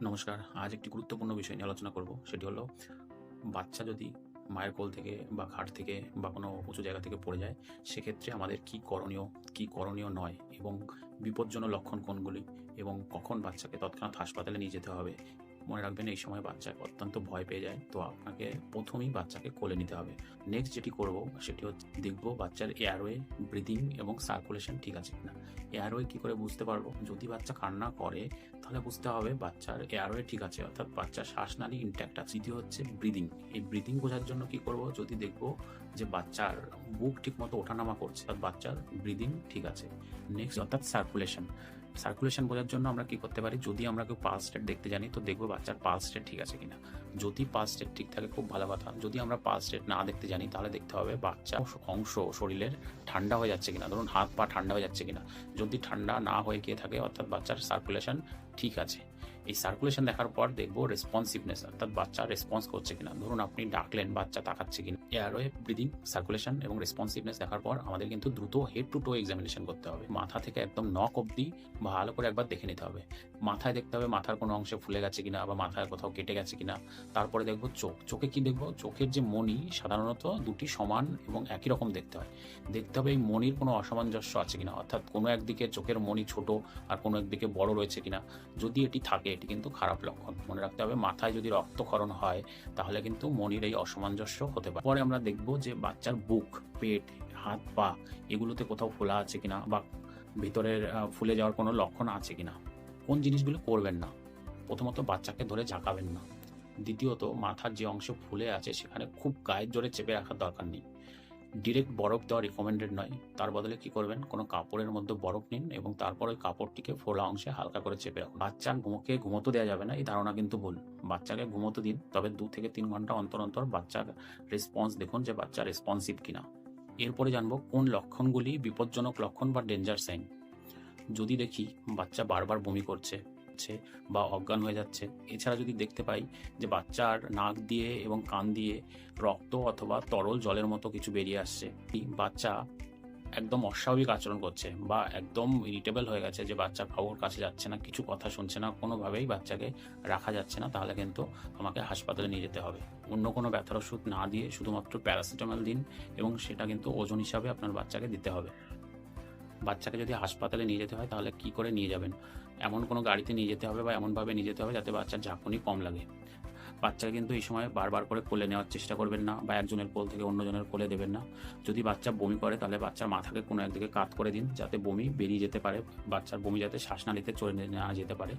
নমস্কার। আজ একটি গুরুত্বপূর্ণ বিষয় নিয়ে আলোচনা করব। সেটি হলো বাচ্চা যদি মায়ের কোল থেকে বা খাট থেকে বা কোনো উঁচু জায়গা থেকে পড়ে যায়, সেক্ষেত্রে আমাদের কি করণীয় নয় এবং বিপজ্জনক লক্ষণ কোনগুলি এবং কখন বাচ্চাকে তৎক্ষণাৎ হাসপাতালে নিয়ে যেতে হবে। মনে রাখবেন এই সময় বাচ্চা অত্যন্ত ভয় পেয়ে যায়। তো আপনাকে ১ম এই বাচ্চাকে কোলে নিতে হবে। নেক্সট যেটি করব সেটি হচ্ছে দেখব বাচ্চার এয়ারওয়ে, ব্রিথিং এবং সার্কুলেশন ঠিক আছে কিনা। এয়ারওয়ে কি করে বুঝতে পারবো? যদি বাচ্চা কান্না করে তাহলে বুঝতে হবে বাচ্চার এয়ারওয়ে ঠিক আছে, অর্থাৎ বাচ্চার শ্বাসনালী ইনট্যাক্ট আছে। দ্বিতীয় হচ্ছে ব্রিদিং। এই ব্রিদিং বোঝার জন্য কি করব? যদি দেখব যে বাচ্চার বুক ঠিকমতো ওঠানামা করছে, অর্থাৎ বাচ্চার ব্রিদিং ঠিক আছে। নেক্সট অর্থাৎ সার্কুলেশন বোঝার জন্য আমরা কি করতে পারি? যদি আমরা কেউ পালস রেট দেখতে জানি তো দেখবো বাচ্চার পালস রেট ঠিক আছে কিনা। যদি পালস রেট ঠিক থাকে খুব ভালো কথা। যদি আমরা পালস রেট না দেখতে জানি তাহলে দেখতে হবে বাচ্চা অংশ শরীরের ঠান্ডা হয়ে যাচ্ছে কিনা, ধরুন হাত পা ঠান্ডা হয়ে যাচ্ছে কিনা। যদি ঠান্ডা না হয়ে গিয়ে থাকে অর্থাৎ বাচ্চার সার্কুলেশন ঠিক আছে। এই সার্কুলেশন দেখার পর দেখবো রেসপন্সিভনেস, অর্থাৎ বাচ্চা রেসপন্স করছে কিনা। ধরুন আপনি ডাকলেন, বাচ্চা তাকাচ্ছে কিনা। এয়ারওয়ে, ব্রিদিং, সার্কুলেশন এবং রেসপন্সিভনেস দেখার পর আমাদের কিন্তু দ্রুত হেড টু টো এক্সামিনেশন করতে হবে। মাথা থেকে একদম নখ অবধি ভালো করে একবার দেখে নিতে হবে। মাথায় দেখতে হবে মাথার কোনো অংশে ফুলে গেছে কিনা বা মাথায় কোথাও কেটে গেছে কিনা। তারপরে দেখবো চোখে কি দেখবো? চোখের যে মণি সাধারণত দুটি সমান এবং একই রকম দেখতে হয়। দেখতে হবে এই মণির কোনো অসামঞ্জস্য আছে কিনা, অর্থাৎ কোনো একদিকে চোখের মণি ছোট আর কোনো একদিকে বড় রয়েছে কিনা। যদি এটি থাকে এটি কিন্তু খারাপ লক্ষণ। মনে রাখতে হবে মাথায় যদি রক্তক্ষরণ হয় তাহলে কিন্তু মণির এই অসামঞ্জস্য হতে পারে। পরে আমরা দেখব যে বাচ্চার বুক, পেট, হাত পা এগুলোতে কোথাও ফোলা আছে কিনা বা ভিতরের ফুলে যাওয়ার কোনো লক্ষণ আছে কিনা। কোন জিনিসগুলো করবেন না? প্রথমত বাচ্চাকে ধরে ঝাঁকাবেন না। দ্বিতীয়ত মাথার যে অংশ ফুলে আছে সেখানে খুব গায়ের জোরে চেপে রাখার দরকার নেই। ডিরেক্ট বরফ দেওয়া রিকমেন্ডেড নয়। তার বদলে কি করবেন? কোনো কাপড়ের মধ্যে বরফ নিন এবং তারপর ওই কাপড়টিকে ফোলা অংশে হালকা করে চেপে রাখুন। বাচ্চার ঘুমোতে দেওয়া যাবে না, এই ধারণা কিন্তু ভুল। বাচ্চাকে ঘুমোতে দিন, তবে 2 থেকে 3 ঘন্টা অন্তর অন্তর বাচ্চার রেসপন্স দেখুন যে বাচ্চা রেসপন্সিভ কিনা। এরপরে জানবো কোন লক্ষণগুলি বিপজ্জনক লক্ষণ বা ডেঞ্জার সাইন। যদি দেখি বাচ্চা বারবার বমি করছে বা অজ্ঞান হয়ে যাচ্ছে, এছাড়া যদি দেখতে পাই যে বাচ্চার নাক দিয়ে এবং কান দিয়ে রক্ত অথবা তরল জলের মতো কিছু বেরিয়ে আসছে, বাচ্চা একদম অস্বাভাবিক আচরণ করছে বা একদম ইরিটেবল হয়ে গেছে, যে বাচ্চা কাউর কাছে যাচ্ছে না, কিছু কথা শুনছে না, কোনোভাবেই বাচ্চাকে রাখা যাচ্ছে না, তাহলে কিন্তু আমাকে হাসপাতালে নিয়ে যেতে হবে। অন্য কোনো ব্যথার ওষুধ না দিয়ে শুধুমাত্র প্যারাসিটামল দিন এবং সেটা কিন্তু ওজন হিসাবে আপনার বাচ্চাকে দিতে হবে। বাচ্চাকে যদি হাসপাতালে নিয়ে যেতে হয় তাহলে কি করে নিয়ে যাবেন? এমন কোনো গাড়িতে নিয়ে যেতে হবে বা এমনভাবে নিয়ে যেতে হবে যাতে বাচ্চার ঝাঁকুনি কম লাগে। বাচ্চাকে কিন্তু এই সময় বারবার করে কোলে নেওয়ার চেষ্টা করবেন না বা একজনের কোল থেকে অন্যজনের কোলে দেবেন না। যদি বাচ্চা বমি করে তাহলে বাচ্চার মাথাকে কোনো একদিকে কাত করে দিন যাতে বমি বেরিয়ে যেতে পারে, বাচ্চার বমি যাতে শ্বাসনালীতে চলে না যেতে পারে।